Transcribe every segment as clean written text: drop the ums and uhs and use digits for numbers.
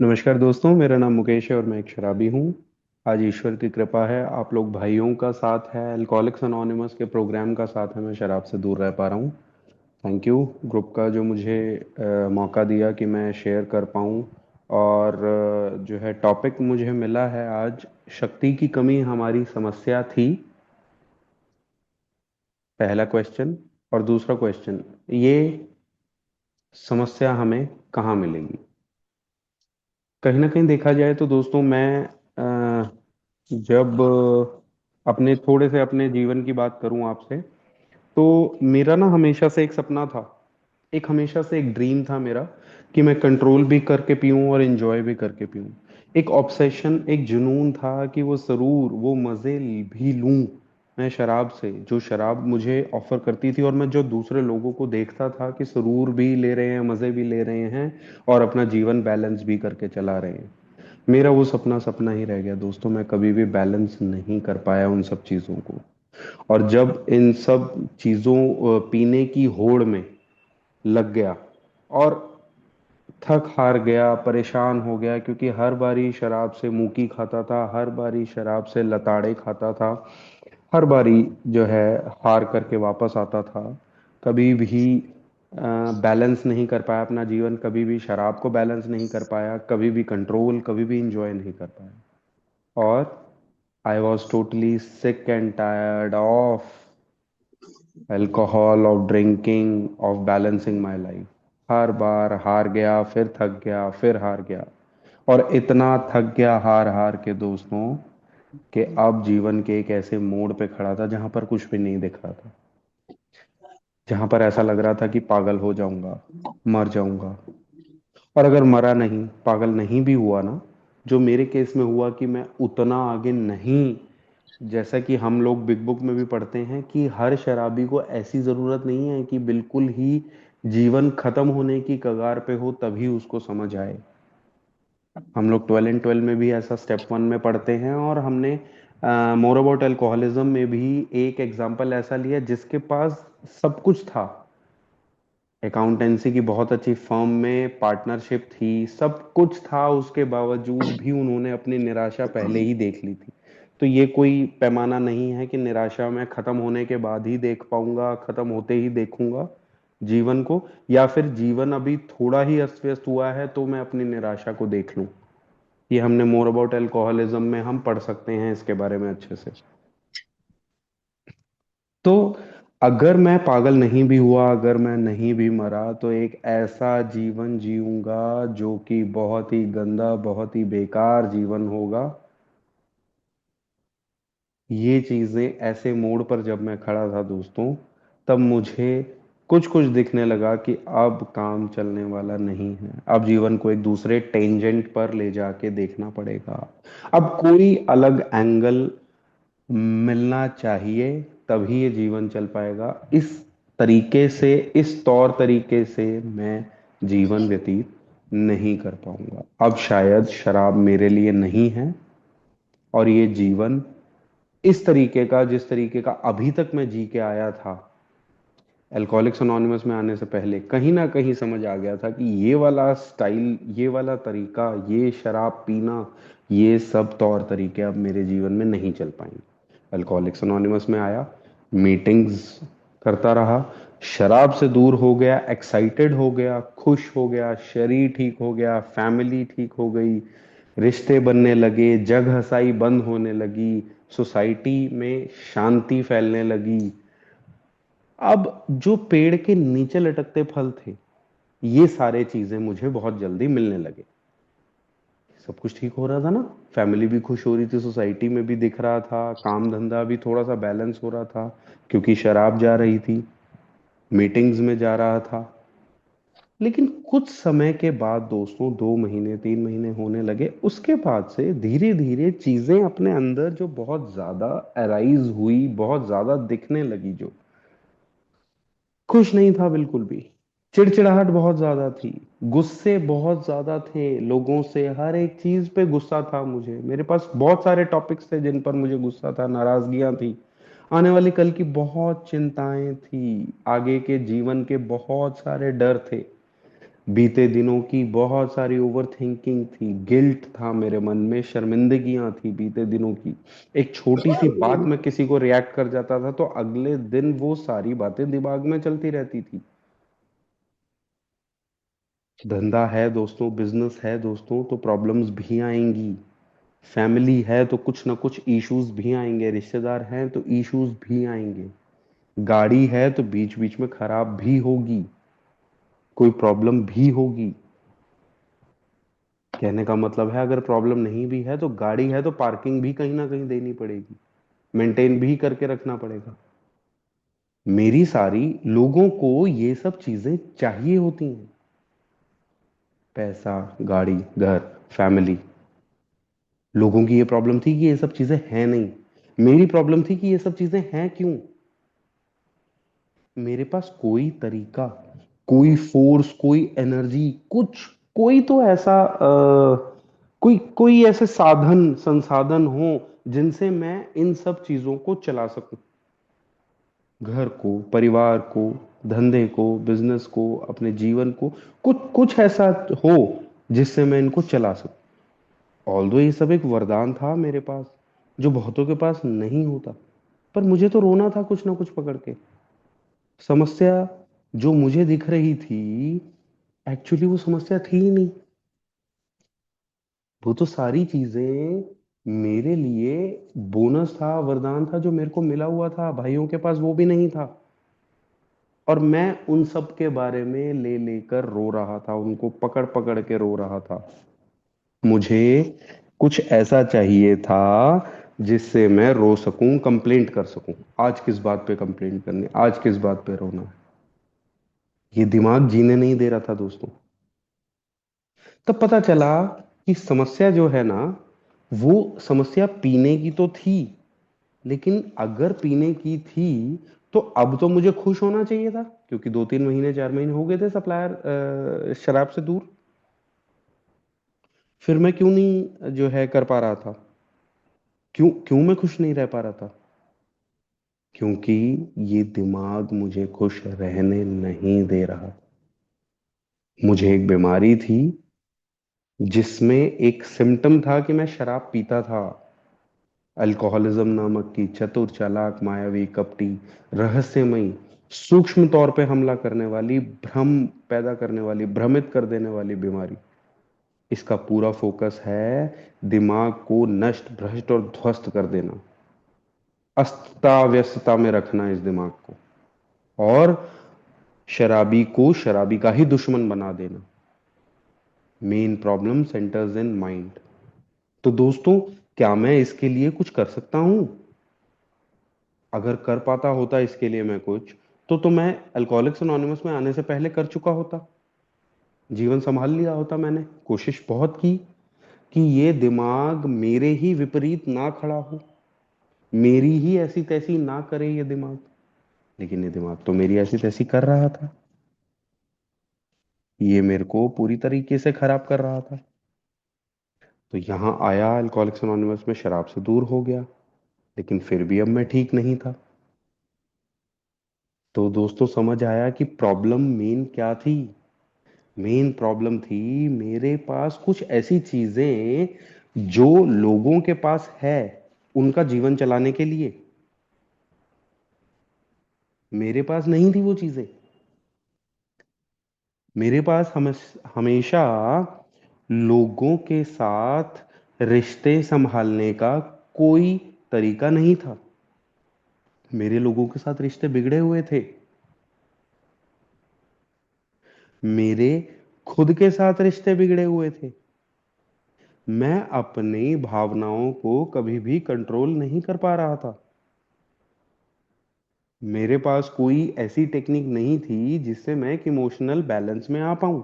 नमस्कार दोस्तों, मेरा नाम मुकेश है और मैं एक शराबी हूँ। आज ईश्वर की कृपा है, आप लोग भाइयों का साथ है, अल्कोहलिक्स अनोनिमस के प्रोग्राम का साथ है, मैं शराब से दूर रह पा रहा हूँ। थैंक यू ग्रुप का जो मुझे मौका दिया कि मैं शेयर कर पाऊँ। और जो है टॉपिक मुझे मिला है आज, शक्ति की कमी हमारी समस्या थी, पहला क्वेश्चन। और दूसरा क्वेश्चन, ये समस्या हमें कहाँ मिलेगी। कहीं ना कहीं देखा जाए तो दोस्तों, मैं जब अपने थोड़े से अपने जीवन की बात करूं आपसे, तो मेरा ना हमेशा से एक सपना था, एक हमेशा से एक ड्रीम था मेरा, कि मैं कंट्रोल भी करके पीऊं और एंजॉय भी करके पीऊं। एक ऑब्सेशन, एक जुनून था कि वो जरूर वो मजे भी लूं मैं शराब से, जो शराब मुझे ऑफर करती थी, और मैं जो दूसरे लोगों को देखता था कि सुरूर भी ले रहे हैं, मजे भी ले रहे हैं और अपना जीवन बैलेंस भी करके चला रहे हैं। मेरा वो सपना सपना ही रह गया दोस्तों, मैं कभी भी बैलेंस नहीं कर पाया उन सब चीज़ों को। और जब इन सब चीज़ों पीने की होड़ में लग गया और थक हार गया, परेशान हो गया, क्योंकि हर बारी शराब से मुंकी खाता था, हर बारी शराब से लताड़े खाता था, हर बारी जो है हार करके वापस आता था। कभी भी बैलेंस नहीं कर पाया अपना जीवन, कभी भी शराब को बैलेंस नहीं कर पाया, कभी भी कंट्रोल, कभी भी इंजॉय नहीं कर पाया। और I was totally sick and tired of alcohol, of drinking, of balancing my life. हर बार हार गया, फिर थक गया, फिर हार गया। और इतना थक गया हार हार के दोस्तों, कि अब जीवन के एक ऐसे मोड़ पे खड़ा था जहां पर कुछ भी नहीं दिख रहा था, जहां पर ऐसा लग रहा था कि पागल हो जाऊंगा, मर जाऊंगा। और अगर मरा नहीं, पागल नहीं भी हुआ ना, जो मेरे केस में हुआ कि मैं उतना आगे नहीं, जैसा कि हम लोग बिग बुक में भी पढ़ते हैं कि हर शराबी को ऐसी जरूरत नहीं है कि बिल्कुल ही जीवन खत्म होने की कगार पे हो तभी उसको समझ आए। हम लोग 12 एंड 12 में भी ऐसा स्टेप 1 में पढ़ते हैं, और हमने मोर अबाउट अल्कोहलिज्म में भी एक एग्जाम्पल ऐसा लिया जिसके पास सब कुछ था, अकाउंटेंसी की बहुत अच्छी फर्म में पार्टनरशिप थी, सब कुछ था, उसके बावजूद भी उन्होंने अपनी निराशा पहले ही देख ली थी। तो ये कोई पैमाना नहीं है कि निराशा मैं खत्म होने के बाद ही देख पाऊंगा, खत्म होते ही देखूंगा जीवन को, या फिर जीवन अभी थोड़ा ही अस्त व्यस्त हुआ है तो मैं अपनी निराशा को देख लूं। ये हमने मोर अबाउट अल्कोहलिज्म में हम पढ़ सकते हैं इसके बारे में अच्छे से। तो अगर मैं पागल नहीं भी हुआ, अगर मैं नहीं भी मरा, तो एक ऐसा जीवन जीऊंगा जो कि बहुत ही गंदा, बहुत ही बेकार जीवन होगा। ये चीजें ऐसे मोड़ पर जब मैं खड़ा था दोस्तों, तब मुझे कुछ कुछ दिखने लगा कि अब काम चलने वाला नहीं है, अब जीवन को एक दूसरे टेंजेंट पर ले जाके देखना पड़ेगा, अब कोई अलग एंगल मिलना चाहिए, तभी ये जीवन चल पाएगा। इस तरीके से, इस तौर तरीके से मैं जीवन व्यतीत नहीं कर पाऊंगा। अब शायद शराब मेरे लिए नहीं है, और ये जीवन इस तरीके का, जिस तरीके का अभी तक मैं जी के आया था, अल्कोहलिक्स अनोनिमस में आने से पहले कहीं ना कहीं समझ आ गया था कि ये वाला स्टाइल, ये वाला तरीका, ये शराब पीना, ये सब तौर तरीके अब मेरे जीवन में नहीं चल पाएंगे। अल्कोहलिक्स अनोनिमस में आया, मीटिंग्स करता रहा, शराब से दूर हो गया, एक्साइटेड हो गया, खुश हो गया, शरीर ठीक हो गया, फैमिली ठीक हो गई, रिश्ते बनने लगे, जग हंसाई बंद होने लगी, सोसाइटी में शांति फैलने लगी। अब जो पेड़ के नीचे लटकते फल थे, ये सारे चीजें मुझे बहुत जल्दी मिलने लगे। सब कुछ ठीक हो रहा था ना, फैमिली भी खुश हो रही थी, सोसाइटी में भी दिख रहा था, काम धंधा भी थोड़ा सा बैलेंस हो रहा था, क्योंकि शराब जा रही थी, मीटिंग्स में जा रहा था। लेकिन कुछ समय के बाद दोस्तों, 2 महीने 3 महीने होने लगे, उसके बाद से धीरे धीरे चीजें अपने अंदर जो बहुत ज्यादा अराइज हुई, बहुत ज्यादा दिखने लगी, जो खुश नहीं था बिल्कुल भी, चिड़चिड़ाहट बहुत ज्यादा थी, गुस्से बहुत ज्यादा थे लोगों से, हर एक चीज पे गुस्सा था मुझे, मेरे पास बहुत सारे टॉपिक्स थे जिन पर मुझे गुस्सा था, नाराजगियां थी, आने वाली कल की बहुत चिंताएं थी, आगे के जीवन के बहुत सारे डर थे। बीते दिनों की बहुत सारी ओवर थिंकिंग थी, गिल्ट था मेरे मन में, शर्मिंदगियां थी बीते दिनों की। एक छोटी सी बात में किसी को रिएक्ट कर जाता था तो अगले दिन वो सारी बातें दिमाग में चलती रहती थी। धंधा है दोस्तों, बिजनेस है दोस्तों, तो प्रॉब्लम्स भी आएंगी। फैमिली है तो कुछ ना कुछ इश्यूज भी आएंगे, रिश्तेदार हैं तो इश्यूज भी आएंगे। गाड़ी है तो बीच बीच में खराब भी होगी, कोई प्रॉब्लम भी होगी। कहने का मतलब है, अगर प्रॉब्लम नहीं भी है तो गाड़ी है तो पार्किंग भी कहीं ना कहीं देनी पड़ेगी, मेंटेन भी करके रखना पड़ेगा। मेरी सारी लोगों को ये सब चीजें चाहिए होती हैं, पैसा, गाड़ी, घर, फैमिली। लोगों की ये प्रॉब्लम थी कि ये सब चीजें हैं नहीं। मेरी प्रॉब्लम थी कि ये सब चीजें हैं क्यों। मेरे पास कोई तरीका, कोई फोर्स, कोई एनर्जी, कुछ, कोई तो ऐसा कोई कोई ऐसे साधन संसाधन हो जिनसे मैं इन सब चीजों को चला सकूं। घर को, परिवार को, धंधे को, बिजनेस को, अपने जीवन को, कुछ कुछ ऐसा हो जिससे मैं इनको चला सकूं। ऑल्दो ये सब एक वरदान था मेरे पास, जो बहुतों के पास नहीं होता। पर मुझे तो रोना था कुछ ना कुछ पकड़ के। समस्या जो मुझे दिख रही थी, एक्चुअली वो समस्या थी ही नहीं। वो तो सारी चीजें मेरे लिए बोनस था, वरदान था, जो मेरे को मिला हुआ था, भाइयों के पास वो भी नहीं था। और मैं उन सब के बारे में ले लेकर रो रहा था, उनको पकड़ पकड़ के रो रहा था। मुझे कुछ ऐसा चाहिए था जिससे मैं रो सकूं, कंप्लेंट कर सकूं। आज किस बात पे कंप्लेंट करनी, आज किस बात पे रोना है। ये दिमाग जीने नहीं दे रहा था दोस्तों। तब पता चला कि समस्या जो है ना, वो समस्या पीने की तो थी, लेकिन अगर पीने की थी तो अब तो मुझे खुश होना चाहिए था, क्योंकि 2-3 महीने 4 महीने हो गए थे सप्लायर शराब से दूर। फिर मैं क्यों नहीं जो है कर पा रहा था, क्यों क्यों मैं खुश नहीं रह पा रहा था? क्योंकि ये दिमाग मुझे खुश रहने नहीं दे रहा। मुझे एक बीमारी थी जिसमें एक सिम्टम था कि मैं शराब पीता था। अल्कोहलिज्म नामक की चतुर, चालाक, मायावी, कपटी, रहस्यमयी, सूक्ष्म तौर पे हमला करने वाली, भ्रम पैदा करने वाली, भ्रमित कर देने वाली बीमारी। इसका पूरा फोकस है दिमाग को नष्ट, भ्रष्ट और ध्वस्त कर देना, अस्ता व्यस्तता में रखना इस दिमाग को, और शराबी को शराबी का ही दुश्मन बना देना। Main problem centres in mind. तो दोस्तों, क्या मैं इसके लिए कुछ कर सकता हूं? अगर कर पाता होता इसके लिए मैं कुछ, तो मैं अल्कोहलिक्स अनोनिमस में आने से पहले कर चुका होता। जीवन संभाल लिया होता मैंने। कोशिश बहुत की कि ये दिमाग मेरे ही विपरीत ना खड़ा हो, मेरी ही ऐसी तैसी ना करे ये दिमाग। लेकिन ये दिमाग तो मेरी ऐसी तैसी कर रहा था, ये मेरे को पूरी तरीके से खराब कर रहा था। तो यहाँ आया, अल्कोहलिक्स अनोनिमस में शराब से दूर हो गया, लेकिन फिर भी अब मैं ठीक नहीं था। तो दोस्तों, समझ आया कि प्रॉब्लम मेन क्या थी। मेन प्रॉब्लम थी मेरे पास कुछ ऐसी चीजें जो लोगों के पास है उनका जीवन चलाने के लिए, मेरे पास नहीं थी वो चीजें। मेरे पास हमेशा लोगों के साथ रिश्ते संभालने का कोई तरीका नहीं था। मेरे लोगों के साथ रिश्ते बिगड़े हुए थे। मेरे खुद के साथ रिश्ते बिगड़े हुए थे। मैं अपनी भावनाओं को कभी भी कंट्रोल नहीं कर पा रहा था। मेरे पास कोई ऐसी टेक्निक नहीं थी जिससे मैं एक इमोशनल बैलेंस में आ पाऊं।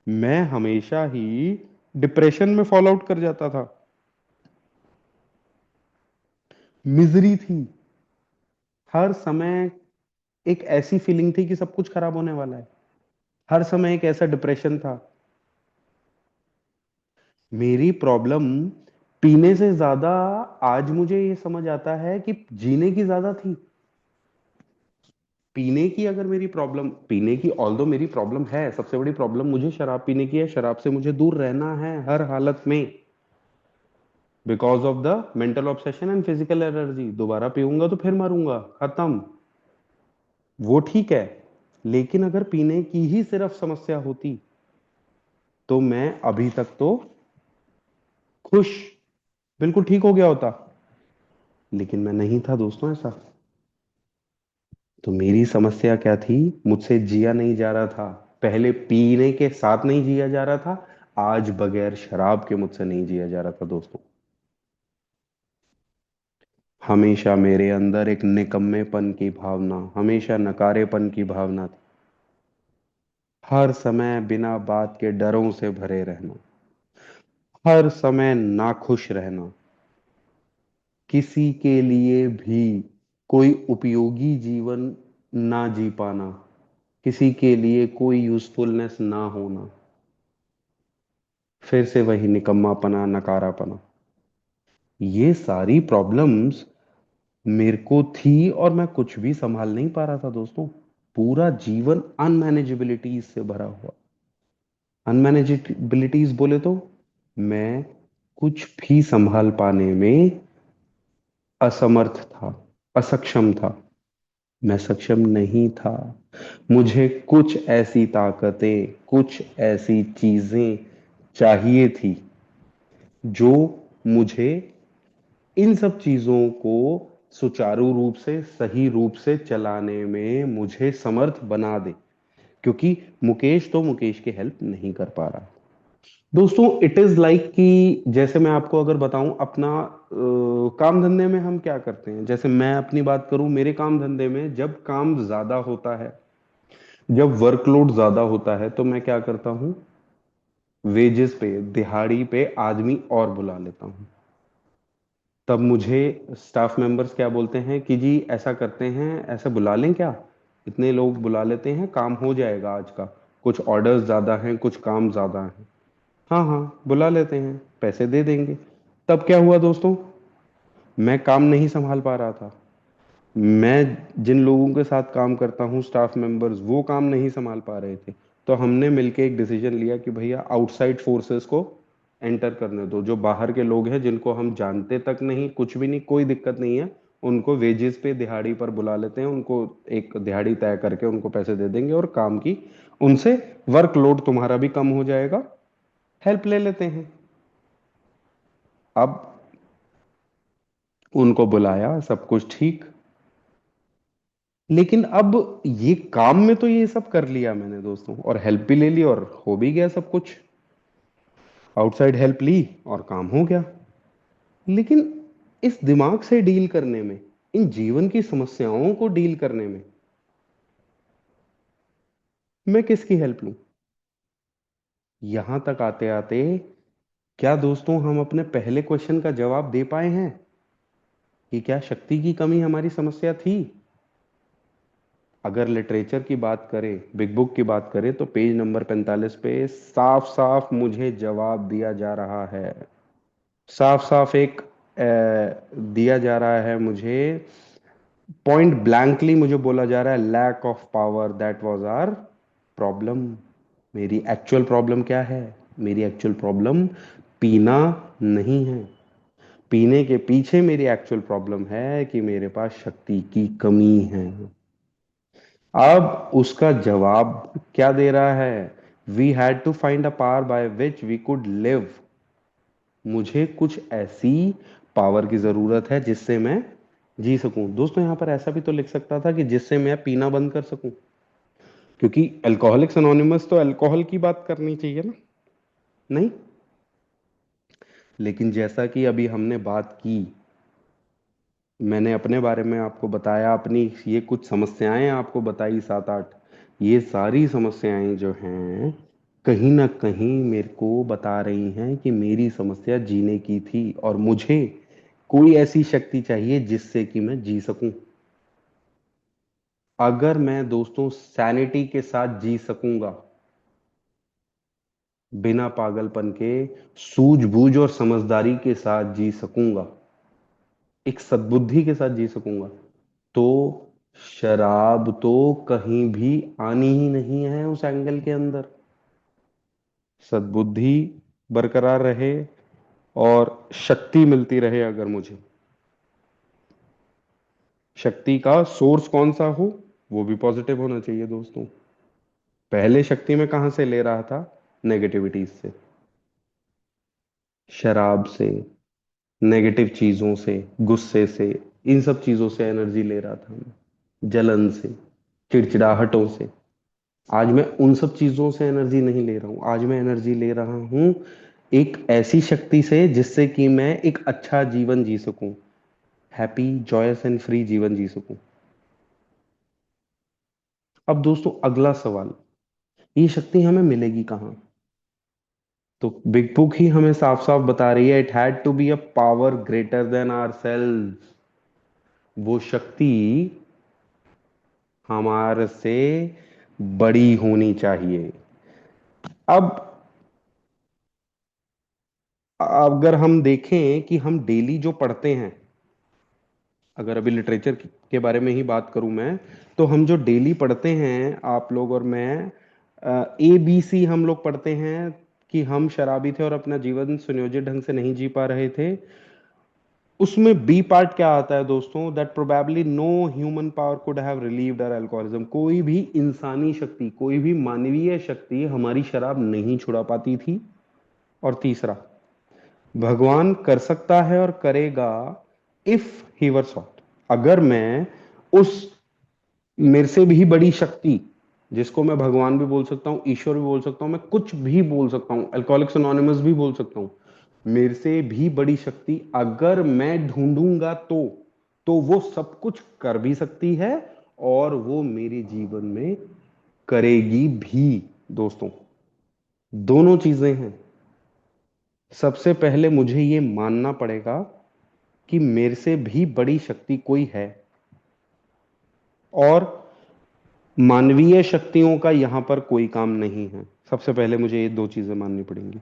मैं हमेशा ही डिप्रेशन में फॉल आउट कर जाता था। मिजरी थी हर समय। एक ऐसी फीलिंग थी कि सब कुछ खराब होने वाला है। हर समय एक ऐसा डिप्रेशन था। मेरी प्रॉब्लम पीने से ज्यादा, आज मुझे ये समझ आता है कि जीने की ज्यादा थी। पीने की अगर मेरी प्रॉब्लम, पीने की ऑल्दो मेरी प्रॉब्लम है, सबसे बड़ी प्रॉब्लम मुझे शराब पीने की है, शराब से मुझे दूर रहना है हर हालत में, because of the mental obsession and physical energy. दोबारा पीऊंगा तो फिर मरूंगा, खत्म। वो ठीक है, लेकिन अगर पीने की ही सिर्फ समस्या होती तो मैं अभी तक तो खुश, बिल्कुल ठीक हो गया होता। लेकिन मैं नहीं था दोस्तों ऐसा। तो मेरी समस्या क्या थी? मुझसे जिया नहीं जा रहा था। पहले पीने के साथ नहीं जिया जा रहा था, आज बगैर शराब के मुझसे नहीं जिया जा रहा था दोस्तों। हमेशा मेरे अंदर एक निकम्मेपन की भावना, हमेशा नकारेपन की भावना थी। हर समय बिना बात के डरों से भरे रहना, हर समय नाखुश रहना, किसी के लिए भी कोई उपयोगी जीवन ना जी पाना, किसी के लिए कोई यूजफुलनेस ना होना, फिर से वही निकम्मापना, नकारापना। ये सारी प्रॉब्लम्स मेरे को थी और मैं कुछ भी संभाल नहीं पा रहा था दोस्तों। पूरा जीवन अनमैनेजेबिलिटीज से भरा हुआ। अनमैनेजेबिलिटीज बोले तो मैं कुछ भी संभाल पाने में असमर्थ था, असक्षम था। मैं सक्षम नहीं था। मुझे कुछ ऐसी ताकतें, कुछ ऐसी चीजें चाहिए थी जो मुझे इन सब चीजों को सुचारू रूप से, सही रूप से चलाने में मुझे समर्थ बना दे। क्योंकि मुकेश तो मुकेश की हेल्प नहीं कर पा रहा। दोस्तों इट इज लाइक कि जैसे मैं आपको अगर बताऊं अपना काम धंधे में हम क्या करते हैं। जैसे मैं अपनी बात करूं, मेरे काम धंधे में जब काम ज्यादा होता है, जब वर्कलोड ज्यादा होता है, तो मैं क्या करता हूं, वेजेस पे, दिहाड़ी पे आदमी और बुला लेता हूं। तब मुझे स्टाफ मेंबर्स क्या बोलते हैं कि जी ऐसा करते हैं, ऐसा बुला लें क्या, इतने लोग बुला लेते हैं, काम हो जाएगा आज का, कुछ ऑर्डर्स ज्यादा हैं, कुछ काम ज्यादा है। हाँ हाँ, बुला लेते हैं, पैसे दे देंगे। तब क्या हुआ दोस्तों, मैं काम नहीं संभाल पा रहा था। मैं जिन लोगों के साथ काम करता हूँ, स्टाफ मेंबर्स, वो काम नहीं संभाल पा रहे थे। तो हमने मिलके एक डिसीजन लिया कि भैया आउटसाइड फोर्सेस को एंटर करने दो। जो बाहर के लोग हैं जिनको हम जानते तक नहीं, कुछ भी नहीं, कोई दिक्कत नहीं है, उनको वेजेस पे दिहाड़ी पर बुला लेते हैं। उनको एक दिहाड़ी तय करके उनको पैसे दे देंगे और काम की, उनसे वर्कलोड तुम्हारा भी कम हो जाएगा, हेल्प ले लेते हैं। अब उनको बुलाया, सब कुछ ठीक। लेकिन अब ये काम में तो ये सब कर लिया मैंने दोस्तों, और हेल्प भी ले ली और हो भी गया सब कुछ। आउटसाइड हेल्प ली और काम हो गया। लेकिन इस दिमाग से डील करने में, इन जीवन की समस्याओं को डील करने में मैं किसकी हेल्प लूं? यहां तक आते आते क्या दोस्तों हम अपने पहले क्वेश्चन का जवाब दे पाए हैं कि क्या शक्ति की कमी हमारी समस्या थी? अगर लिटरेचर की बात करें, बिग बुक की बात करें, तो पेज नंबर 45 पे साफ साफ मुझे जवाब दिया जा रहा है। साफ साफ एक दिया जा रहा है मुझे, पॉइंट ब्लैंकली मुझे बोला जा रहा है, lack of power that was our problem. मेरी एक्चुअल प्रॉब्लम क्या है? मेरी एक्चुअल प्रॉब्लम पीना नहीं है। पीने के पीछे मेरी एक्चुअल प्रॉब्लम है कि मेरे पास शक्ति की कमी है। अब उसका जवाब क्या दे रहा है? We had to find a power by which we could live. मुझे कुछ ऐसी पावर की जरूरत है जिससे मैं जी सकूं। दोस्तों यहां पर ऐसा भी तो लिख सकता था कि जिससे मैं पीना बंद कर सकूं, क्योंकि अल्कोहलिक्स अनोनिमस तो अल्कोहल की बात करनी चाहिए ना, नहीं? लेकिन जैसा कि अभी हमने बात की, मैंने अपने बारे में आपको बताया, अपनी ये कुछ समस्याएं आपको बताई, सात आठ। ये सारी समस्याएं जो हैं, कहीं ना कहीं मेरे को बता रही हैं कि मेरी समस्या जीने की थी और मुझे कोई ऐसी शक्ति चाहिए जिससे कि मैं जी सकूं। अगर मैं दोस्तों सैनिटी के साथ जी सकूंगा, बिना पागलपन के, सूझबूझ और समझदारी के साथ जी सकूंगा, एक सद्बुद्धि के साथ जी सकूंगा, तो शराब तो कहीं भी आनी ही नहीं है उस एंगल के अंदर। सद्बुद्धि बरकरार रहे और शक्ति मिलती रहे। अगर मुझे शक्ति का सोर्स कौन सा हो, वो भी पॉजिटिव होना चाहिए दोस्तों। पहले शक्ति में कहां से ले रहा था? नेगेटिविटीज से, शराब से, नेगेटिव चीजों से, गुस्से से, इन सब चीजों से एनर्जी ले रहा था मैं, जलन से, चिड़चिड़ाहटों से। आज मैं उन सब चीजों से एनर्जी नहीं ले रहा हूं। आज मैं एनर्जी ले रहा हूं एक ऐसी शक्ति से जिससे कि मैं एक अच्छा जीवन जी सकूं, हैप्पी, जॉयस एंड फ्री जीवन जी सकूं। अब दोस्तों अगला सवाल, ये शक्ति हमें मिलेगी कहाँ? तो बिग बुक ही हमें साफ साफ बता रही है, it had to be a power greater than ourselves. वो शक्ति हमारे से बड़ी होनी चाहिए। अब अगर हम देखें कि हम डेली जो पढ़ते हैं, अगर अभी लिटरेचर के बारे में ही बात करूं मैं, तो हम जो डेली पढ़ते हैं आप लोग और मैं, ABC हम लोग पढ़ते हैं कि हम शराबी थे और अपना जीवन सुनियोजित ढंग से नहीं जी पा रहे थे। उसमें बी पार्ट क्या आता है दोस्तों? That probably no human power could have relieved our alcoholism. कोई भी इंसानी शक्ति, कोई भी मानवीय शक्ति हमारी शराब नहीं छुड़ा पाती थी। और तीसरा, भगवान कर सकता है और करेगा इफ ही वर सॉट। अगर मैं उस मेरे से भी बड़ी शक्ति, जिसको मैं भगवान भी बोल सकता हूं, ईश्वर भी बोल सकता हूं, मैं कुछ भी बोल सकता हूं, अल्कोहलिक्स अनोनिमस भी बोल सकता हूं, मेरे से भी बड़ी शक्ति अगर मैं ढूंढूंगा तो वो सब कुछ कर भी सकती है और वो मेरे जीवन में करेगी भी। दोस्तों दोनों चीजें हैं। सबसे पहले मुझे ये मानना पड़ेगा कि मेरे से भी बड़ी शक्ति कोई है, और मानवीय शक्तियों का यहां पर कोई काम नहीं है। सबसे पहले मुझे ये दो चीजें माननी पड़ेंगी।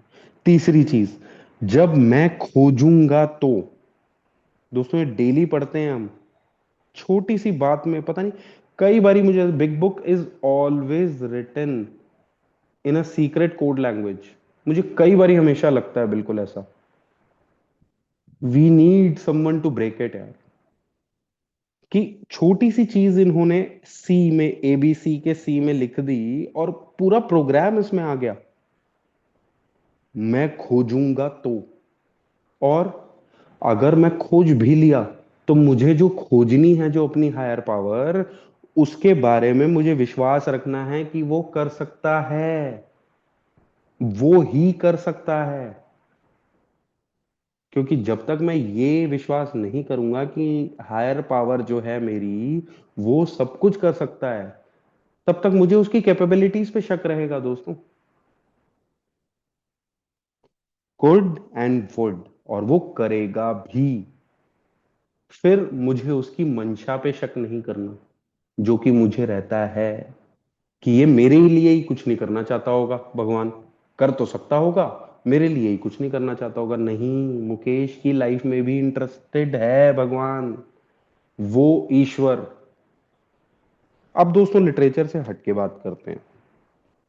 तीसरी चीज, जब मैं खोजूंगा तो, दोस्तों ये डेली पढ़ते हैं हम, छोटी सी बात में पता नहीं, कई बारी मुझे, big book is always written in a secret code language. मुझे कई बारी हमेशा लगता है बिल्कुल ऐसा, we need someone to break it यार। कि छोटी सी चीज इन्होंने सी में, ABC के सी में लिख दी और पूरा प्रोग्राम इसमें आ गया। मैं खोजूंगा तो, और अगर मैं खोज भी लिया तो मुझे जो खोजनी है, जो अपनी हायर पावर, उसके बारे में मुझे विश्वास रखना है कि वो कर सकता है, वो ही कर सकता है। क्योंकि जब तक मैं ये विश्वास नहीं करूंगा कि हायर पावर जो है मेरी, वो सब कुछ कर सकता है, तब तक मुझे उसकी कैपेबिलिटीज पे शक रहेगा दोस्तों। कुड एंड वुड, और वो करेगा भी। फिर मुझे उसकी मंशा पे शक नहीं करना, जो कि मुझे रहता है कि ये मेरे लिए ही कुछ नहीं करना चाहता होगा भगवान। कर तो सकता होगा, मेरे लिए ही कुछ नहीं करना चाहता होगा। नहीं, मुकेश की लाइफ में भी इंटरेस्टेड है भगवान, वो ईश्वर। अब दोस्तों लिटरेचर से हट के बात करते हैं,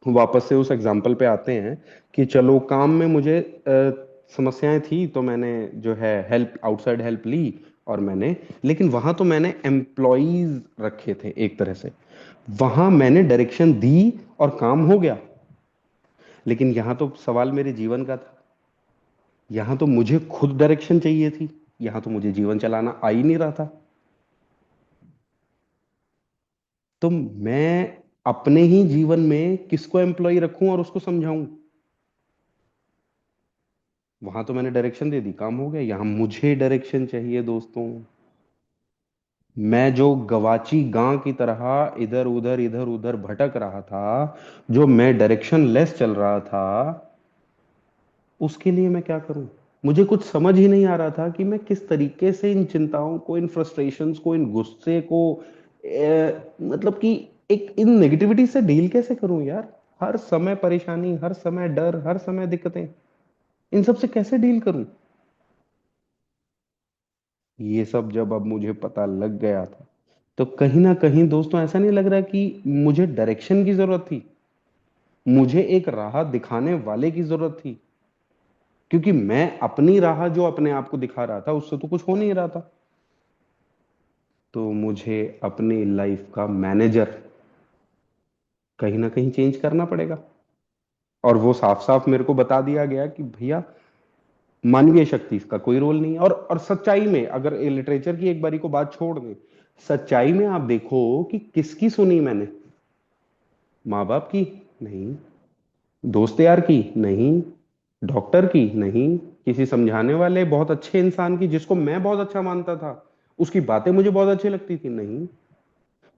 वापस से उस एग्जाम्पल पे आते हैं कि चलो काम में मुझे समस्याएं थी तो मैंने जो है हेल्प, आउटसाइड हेल्प ली, और मैंने, लेकिन वहां तो मैंने एम्प्लॉयज रखे थे एक तरह से, वहां मैंने डायरेक्शन दी और काम हो गया। लेकिन यहां तो सवाल मेरे जीवन का था, यहां तो मुझे खुद डायरेक्शन चाहिए थी, यहां तो मुझे जीवन चलाना आ ही नहीं रहा था। तो मैं अपने ही जीवन में किसको एम्प्लॉय रखूं और उसको समझाऊं? वहां तो मैंने डायरेक्शन दे दी, काम हो गया। यहां मुझे डायरेक्शन चाहिए दोस्तों। मैं जो गवाची गां की तरह इधर उधर भटक रहा था, जो मैं डायरेक्शन लेस चल रहा था, उसके लिए मैं क्या करूं? मुझे कुछ समझ ही नहीं आ रहा था कि मैं किस तरीके से इन चिंताओं को, इन फ्रस्ट्रेशंस को, इन गुस्से को, मतलब कि एक इन नेगेटिविटी से डील कैसे करूं यार। हर समय परेशानी, हर समय डर, हर समय दिक्कतें, इन सब से कैसे डील करूं? ये सब जब अब मुझे पता लग गया था, तो कहीं ना कहीं दोस्तों ऐसा नहीं लग रहा कि मुझे डायरेक्शन की जरूरत थी, मुझे एक राह दिखाने वाले की जरूरत थी, क्योंकि मैं अपनी राह जो अपने आप को दिखा रहा था उससे तो कुछ हो नहीं रहा था। तो मुझे अपनी लाइफ का मैनेजर कहीं ना कहीं चेंज करना पड़ेगा। और वो साफ साफ मेरे को बता दिया गया कि भैया, मानवीय शक्ति इसका कोई रोल नहीं है। और सच्चाई में, अगर लिटरेचर की एक बारी को बात छोड़ दें, सच्चाई में आप देखो कि किसकी सुनी मैंने। माँ बाप की? नहीं। दोस्त यार की? नहीं। डॉक्टर की? नहीं। किसी समझाने वाले बहुत अच्छे इंसान की जिसको मैं बहुत अच्छा मानता था, उसकी बातें मुझे बहुत अच्छी लगती थी? नहीं।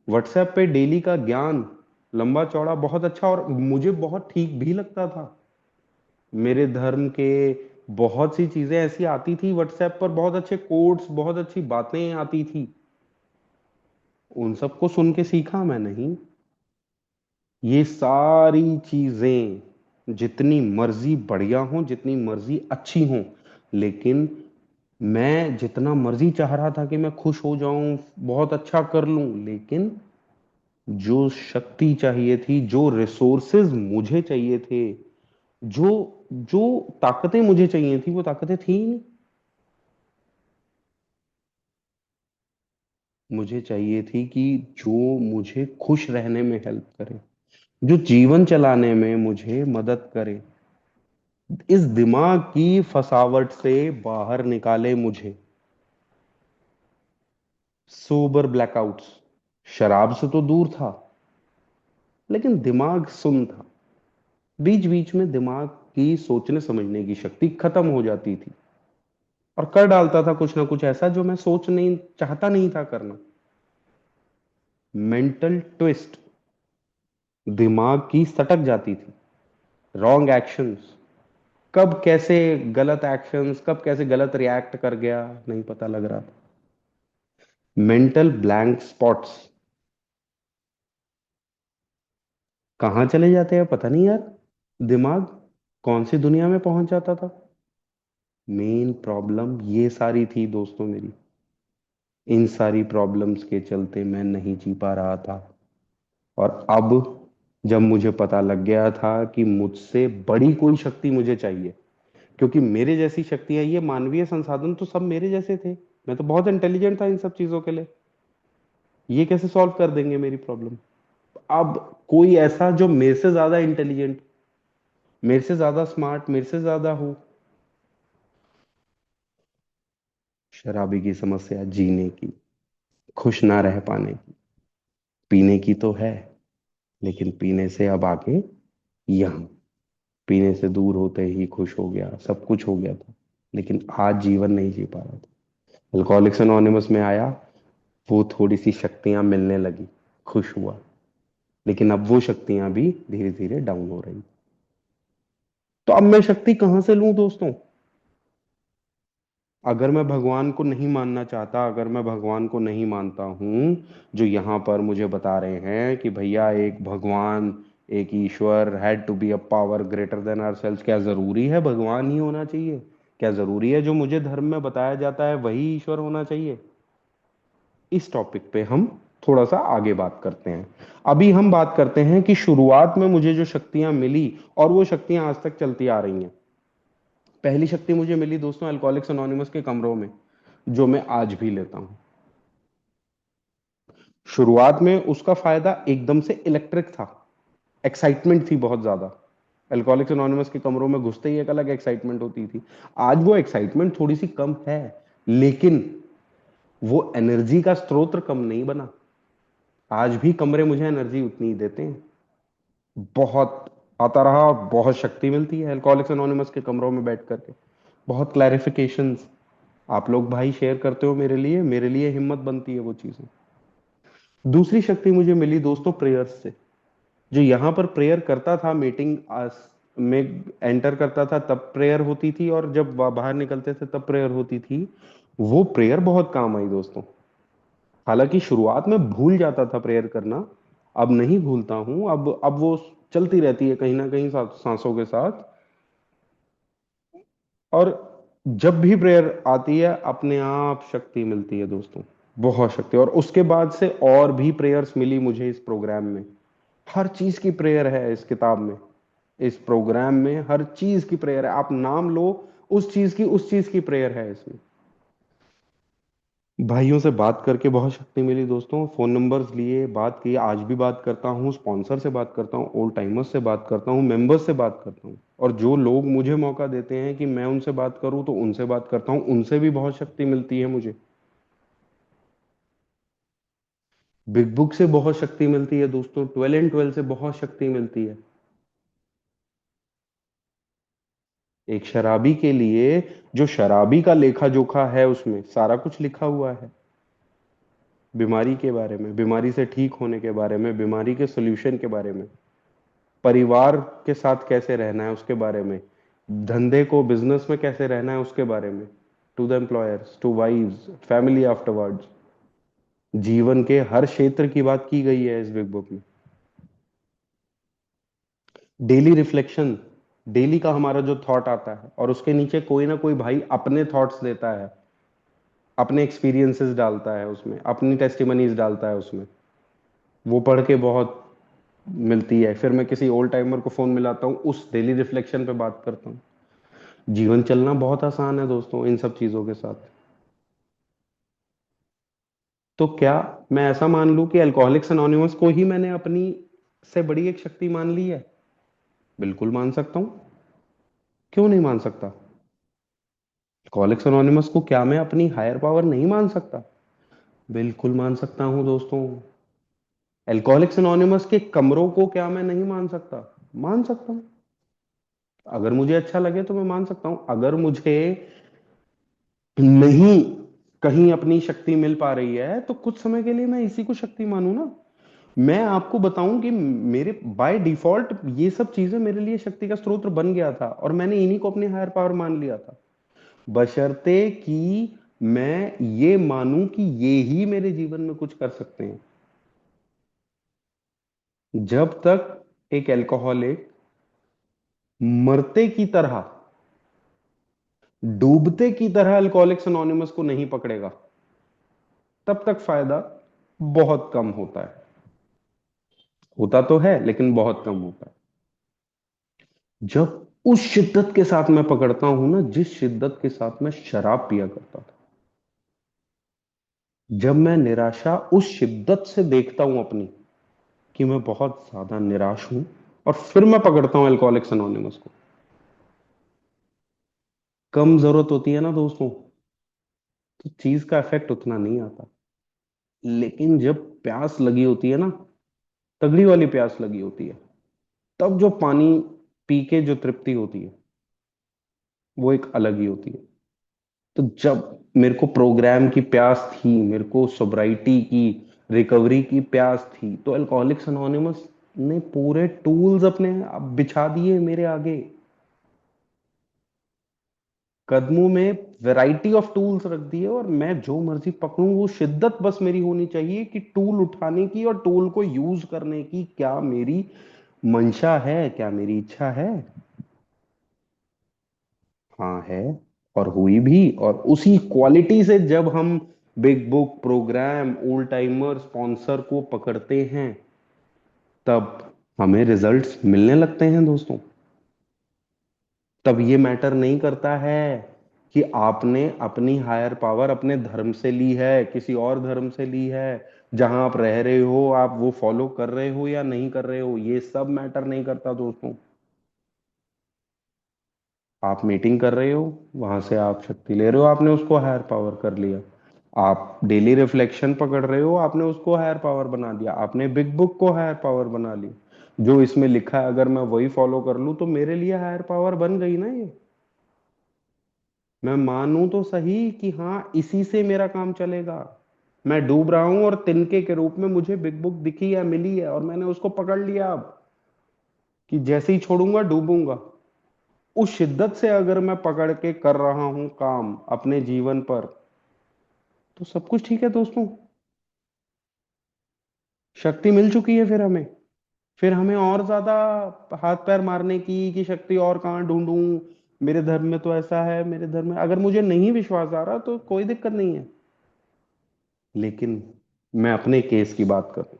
व्हाट्सएप पे डेली का ज्ञान लंबा चौड़ा बहुत अच्छा और मुझे बहुत ठीक भी लगता था। मेरे धर्म के बहुत सी चीजें ऐसी आती थी व्हाट्सएप पर, बहुत अच्छे कोट्स, बहुत अच्छी बातें आती थी, उन सबको सुन के सीखा मैं? नहीं। ये सारी चीजें जितनी मर्जी बढ़िया हों, जितनी मर्जी अच्छी हों, लेकिन मैं जितना मर्जी चाह रहा था कि मैं खुश हो जाऊं, बहुत अच्छा कर लूं, लेकिन जो शक्ति चाहिए थी, जो रिसोर्सेज मुझे चाहिए थे, जो जो ताकतें मुझे चाहिए थी, वो ताकतें थी ही नहीं। मुझे चाहिए थी कि जो मुझे खुश रहने में हेल्प करे, जो जीवन चलाने में मुझे मदद करे, इस दिमाग की फसावट से बाहर निकाले मुझे। सोबर ब्लैकआउट्स, शराब से तो दूर था, लेकिन दिमाग सुन था। बीच बीच में दिमाग की सोचने समझने की शक्ति खत्म हो जाती थी और कर डालता था कुछ ना कुछ ऐसा जो मैं सोच नहीं चाहता नहीं था करना। मेंटल ट्विस्ट, दिमाग की सटक जाती थी। रॉन्ग एक्शंस, कब कैसे गलत एक्शंस, कब कैसे गलत रिएक्ट कर गया, नहीं पता लग रहा था। मेंटल ब्लैंक स्पॉट्स, कहाँ चले जाते हैं पता नहीं यार, दिमाग कौन सी दुनिया में पहुंच जाता था। मेन प्रॉब्लम ये सारी थी दोस्तों मेरी। इन सारी प्रॉब्लम्स के चलते मैं नहीं जी पा रहा था। और अब जब मुझे पता लग गया था कि मुझसे बड़ी कोई शक्ति मुझे चाहिए, क्योंकि मेरे जैसी शक्तियां, ये मानवीय संसाधन तो सब मेरे जैसे थे, मैं तो बहुत इंटेलिजेंट था इन सब चीजों के लिए, ये कैसे सॉल्व कर देंगे मेरी प्रॉब्लम। अब कोई ऐसा जो मेरे से ज्यादा इंटेलिजेंट, मेरे से ज्यादा स्मार्ट, मेरे से ज्यादा हो। शराबी की समस्या जीने की, खुश ना रह पाने की, पीने की तो है, लेकिन पीने से अब आगे यहाँ, पीने से दूर होते ही खुश हो गया, सब कुछ हो गया था, लेकिन आज जीवन नहीं जी पा रहा था। अल्कोहलिक्स एनोनिमस में आया, वो थोड़ी सी शक्तियां मिलने लगी, खुश हुआ, लेकिन अब वो शक्तियां भी धीरे धीरे डाउन हो रही। तो अब मैं शक्ति कहां से लूं दोस्तों? अगर मैं भगवान को नहीं मानना चाहता, अगर मैं भगवान को नहीं मानता हूं, जो यहाँ पर मुझे बता रहे हैं कि भैया एक भगवान, एक ईश्वर, had to be a power greater than ourselves, क्या जरूरी है भगवान ही होना चाहिए? क्या जरूरी है जो मुझे धर्म में बताया जाता है वही ईश्वर होना चाहिए? इस टॉपिक पे हम थोड़ा सा आगे बात करते हैं। अभी हम बात करते हैं कि शुरुआत में मुझे जो शक्तियां मिली और वो शक्तियां आज तक चलती आ रही हैं। पहली शक्ति मुझे मिली दोस्तों अल्कोहलिक्स अनोनिमस के कमरों में, जो मैं आज भी लेता हूं। शुरुआत में उसका फायदा एकदम से इलेक्ट्रिक था, एक्साइटमेंट थी बहुत ज्यादा। अल्कोहलिक्स एनोनिमस के कमरों में घुसते ही एक अलग एक्साइटमेंट होती थी। आज वो एक्साइटमेंट थोड़ी सी कम है, लेकिन वो एनर्जी का स्रोत कम नहीं बना। आज भी कमरे मुझे एनर्जी उतनी ही देते हैं। बहुत आता रहा, बहुत शक्ति मिलती है अल्कोहलिक्स एनोनिमस के कमरों में बैठ करके, बहुत क्लैरिफिकेशंस आप लोग भाई शेयर करते हो मेरे लिए हिम्मत बनती है वो चीजें। दूसरी शक्ति मुझे मिली दोस्तों प्रेयर्स से। जो यहाँ पर प्रेयर करता था, मीटिंग में एंटर करता था तब प्रेयर होती थी, और जब बाहर निकलते थे तब प्रेयर होती थी। वो प्रेयर बहुत काम आई दोस्तों। हालांकि शुरुआत में भूल जाता था प्रेयर करना, अब नहीं भूलता हूं। अब वो चलती रहती है कहीं ना कहीं सांसों के साथ। और जब भी प्रेयर आती है अपने आप शक्ति मिलती है दोस्तों, बहुत शक्ति। और उसके बाद से और भी प्रेयर्स मिली मुझे इस प्रोग्राम में। हर चीज की प्रेयर है इस किताब में, इस प्रोग्राम में हर चीज की प्रेयर है। आप नाम लो उस चीज की प्रेयर है इसमें। भाइयों से बात करके बहुत शक्ति मिली दोस्तों। फोन नंबर्स लिए, बात की, आज भी बात करता हूँ, स्पॉन्सर से बात करता हूँ, ओल्ड टाइमर्स से बात करता हूँ, मेंबर्स से बात करता हूँ। और जो लोग मुझे मौका देते हैं कि मैं उनसे बात करूँ तो उनसे बात करता हूँ, उनसे भी बहुत शक्ति मिलती है मुझे। बिग बुक से बहुत शक्ति मिलती है दोस्तों, 12 and 12 से बहुत शक्ति मिलती है। एक शराबी के लिए, जो शराबी का लेखा जोखा है उसमें सारा कुछ लिखा हुआ है। बीमारी के बारे में, बीमारी से ठीक होने के बारे में, बीमारी के सोल्यूशन के बारे में, परिवार के साथ कैसे रहना है उसके बारे में, धंधे को, बिजनेस में कैसे रहना है उसके बारे में, to the employers, to wives, family afterwards. जीवन के हर क्षेत्र की बात की गई है इस बिग बुक में। डेली रिफ्लेक्शन, डेली का हमारा जो थॉट आता है और उसके नीचे कोई ना कोई भाई अपने थॉट्स देता है, अपने एक्सपीरियंसेस डालता है उसमें, अपनी टेस्टिमनीज डालता है उसमें। वो पढ़ के बहुत मिलती है। फिर मैं किसी ओल्ड टाइमर को फोन मिलाता हूँ, उस डेली रिफ्लेक्शन पे बात करता हूँ। जीवन चलना बहुत आसान है दोस्तों इन सब चीजों के साथ। तो क्या मैं ऐसा मान लूं कि अल्कोहलिक्स अनोनिमस को ही मैंने अपनी से बड़ी एक शक्ति मान ली है? बिल्कुल मान सकता हूं। क्यों नहीं मान सकता? अल्कोहलिक्स अनोनिमस को क्या मैं अपनी हायर पावर नहीं मान सकता? बिल्कुल मान सकता हूं दोस्तों। अल्कोहलिक्स अनोनिमस के कमरों को क्या मैं नहीं मान सकता? मान सकता हूं। अगर मुझे अच्छा लगे तो मैं मान सकता हूं। अगर मुझे नहीं कहीं अपनी शक्ति मिल पा रही है तो कुछ समय के लिए मैं इसी को शक्ति मानूं ना। मैं आपको बताऊं कि मेरे बाय डिफॉल्ट ये सब चीजें मेरे लिए शक्ति का स्रोत बन गया था और मैंने इन्हीं को अपनी हायर पावर मान लिया था, बशर्ते कि मैं ये मानूं कि ये ही मेरे जीवन में कुछ कर सकते हैं। जब तक एक अल्कोहलिक मरते की तरह, डूबते की तरह अल्कोहलिक्स अनोनिमस को नहीं पकड़ेगा, तब तक फायदा बहुत कम होता है। होता तो है लेकिन बहुत कम होता है। जब उस शिद्दत के साथ मैं पकड़ता हूं ना, जिस शिद्दत के साथ मैं शराब पिया करता था, जब मैं निराशा उस शिद्दत से देखता हूं अपनी कि मैं बहुत ज्यादा निराश हूं, और फिर मैं पकड़ता हूं अल्कोहलिक्स अनोनिमस को, कम जरूरत होती है ना दोस्तों, तो चीज का इफेक्ट उतना नहीं आता। लेकिन जब प्यास लगी होती है ना, तगड़ी वाली प्यास लगी होती है, तब जो पानी पी के जो तृप्ति होती है वो एक अलग ही होती है। तो जब मेरे को प्रोग्राम की प्यास थी, मेरे को सोब्राइटी की, रिकवरी की प्यास थी, तो अल्कोहलिक्स अनोनिमस ने पूरे टूल्स अपने बिछा दिए मेरे आगे। कदमों में वैरायटी ऑफ टूल्स रख दिए और मैं जो मर्जी पकड़ूं, वो शिद्दत बस मेरी होनी चाहिए कि टूल उठाने की और टूल को यूज करने की क्या मेरी मंशा है, क्या मेरी इच्छा है। हाँ है, और हुई भी। और उसी क्वालिटी से जब हम big book, program, old timer, sponsor को पकड़ते हैं, तब हमें रिजल्ट्स मिलने लगते हैं दोस्तों। तब ये मैटर नहीं करता है कि आपने अपनी हायर पावर अपने धर्म से ली है, किसी और धर्म से ली है, जहां आप रह रहे हो आप वो फॉलो कर रहे हो या नहीं कर रहे हो, ये सब मैटर नहीं करता दोस्तों। आप मीटिंग कर रहे हो, वहां से आप शक्ति ले रहे हो, आपने उसको हायर पावर कर लिया। आप डेली रिफ्लेक्शन पकड़ रहे हो, आपने उसको हायर पावर बना दिया, आपने बिग बुक को हायर पावर बना ली। जो इसमें लिखा है अगर मैं वही फॉलो कर लूं तो मेरे लिए हायर पावर बन गई ना ये। मैं मानूं तो सही कि हाँ इसी से मेरा काम चलेगा। मैं डूब रहा हूं और तिनके के रूप में मुझे बिग बुक दिखी है, मिली है, और मैंने उसको पकड़ लिया अब, कि जैसे ही छोड़ूंगा डूबूंगा। उस शिद्दत से अगर मैं पकड़ के कर रहा हूं काम अपने जीवन पर, तो सब कुछ ठीक है दोस्तों। शक्ति मिल चुकी है फिर हमें और ज्यादा हाथ पैर मारने की शक्ति और कहाँ ढूंढूं। मेरे धर्म में तो ऐसा है, मेरे धर्म में, अगर मुझे नहीं विश्वास आ रहा तो कोई दिक्कत नहीं है। लेकिन मैं अपने केस की बात करूं,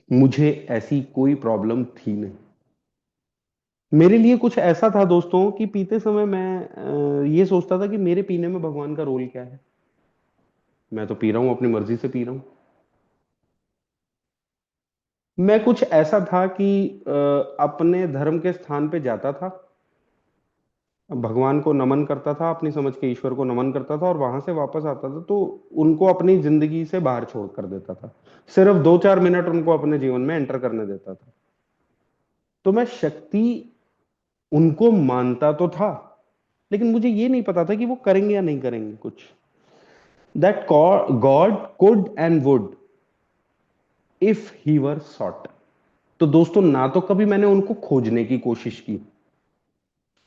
मुझे ऐसी कोई प्रॉब्लम थी नहीं। मेरे लिए कुछ ऐसा था दोस्तों कि पीते समय मैं ये सोचता था कि मेरे पीने में भगवान का रोल क्या है। मैं तो पी रहा हूं, अपनी मर्जी से पी रहा हूं। मैं कुछ ऐसा था कि अपने धर्म के स्थान पे जाता था, भगवान को नमन करता था, अपनी समझ के ईश्वर को नमन करता था, और वहां से वापस आता था तो उनको अपनी जिंदगी से बाहर छोड़ कर देता था। सिर्फ 2-4 मिनट उनको अपने जीवन में एंटर करने देता था। तो मैं शक्ति उनको मानता तो था, लेकिन मुझे ये नहीं पता था कि वो करेंगे या नहीं करेंगे कुछ। That God could and would if he were sought. तो दोस्तों, ना तो कभी मैंने उनको खोजने की कोशिश की,